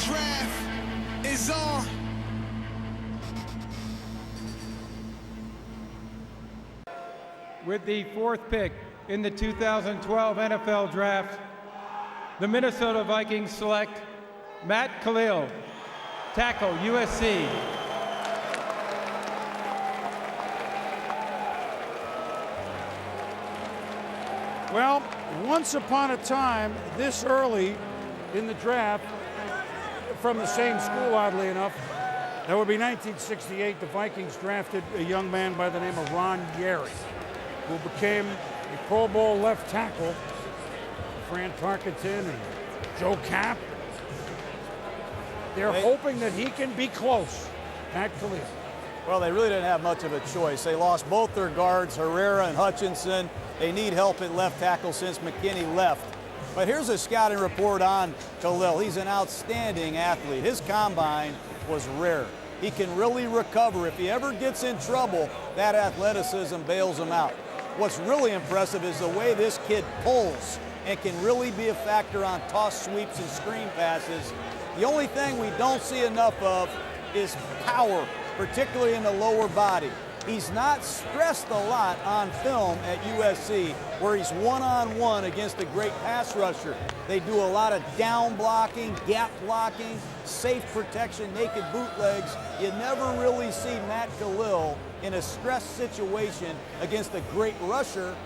draft is on. With the 4th pick in the 2012 NFL Draft, the Minnesota Vikings select Matt Kalil, tackle, USC. Well, once upon a time, this early in the draft, from the same school, oddly enough, that would be 1968, the Vikings drafted a young man by the name of Ron Yeri, who became a Pro Bowl left tackle. Fran Tarkenton and Joe Kapp. They're hoping that he can be close. Matt Kalil. Well, they really didn't have much of a choice. They lost both their guards, Herrera and Hutchinson. They need help at left tackle since McKinney left. But here's a scouting report on Kalil. He's an outstanding athlete. His combine was rare. He can really recover. If he ever gets in trouble, that athleticism bails him out. What's really impressive is the way this kid pulls and can really be a factor on toss sweeps and screen passes. The only thing we don't see enough of is power, particularly in the lower body. He's not stressed a lot on film at USC, where he's one-on-one against a great pass rusher. They do a lot of down blocking, gap blocking, safe protection, naked bootlegs. You never really see Matt Kalil in a stressed situation against a great rusher,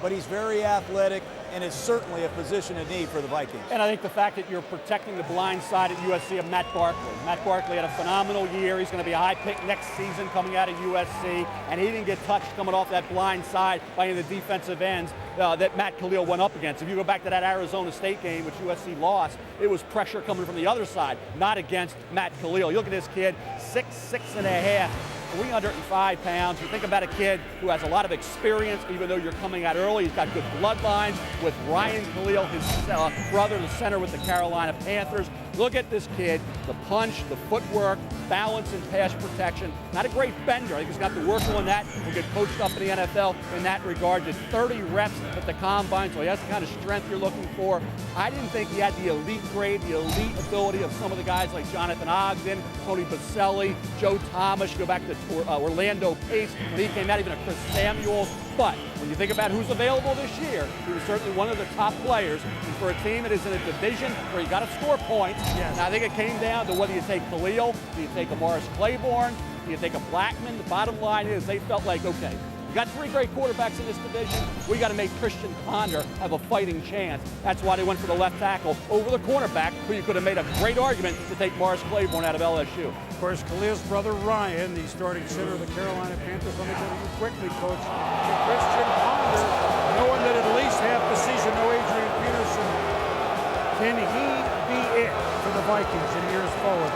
but he's very athletic, and it's certainly a position of need for the Vikings. And I think the fact that you're protecting the blind side at USC of Matt Barkley. Matt Barkley had a phenomenal year. He's going to be a high pick next season coming out of USC, and he didn't get touched coming off that blind side by any of the defensive ends that Matt Kalil went up against. If you go back to that Arizona State game, which USC lost, it was pressure coming from the other side, not against Matt Kalil. You look at this kid, 6'6.5". 305 pounds. You think about a kid who has a lot of experience, even though you're coming out early. He's got good bloodlines with Ryan Kalil, his brother, the center with the Carolina Panthers. Look at this kid, the punch, the footwork, balance and pass protection. Not a great bender. I think he's got to work on that. He'll get coached up in the NFL in that regard. Did 30 reps at the combine, so he has the kind of strength you're looking for. I didn't think he had the elite grade, the elite ability of some of the guys like Jonathan Ogden, Tony Baselli, Joe Thomas. You go back to Orlando Pace when he came out, even a Chris Samuels. But when you think about who's available this year, he was certainly one of the top players. And for a team that is in a division where you got to score points, and I think it came down to whether you take Kalil, do you take a Morris Claiborne, do you take a Blackmon. The bottom line is they felt like, okay, we got 3 great quarterbacks in this division. We got to make Christian Ponder have a fighting chance. That's why they went for the left tackle over the cornerback, who you could have made a great argument to take Morris Claiborne out of LSU. Of course, Kalil's brother Ryan, the starting center of the Carolina Panthers. Let me tell you quickly, Coach. Christian Ponder, knowing that at least half the season, no Adrian Peterson, can he be it for the Vikings in years forward?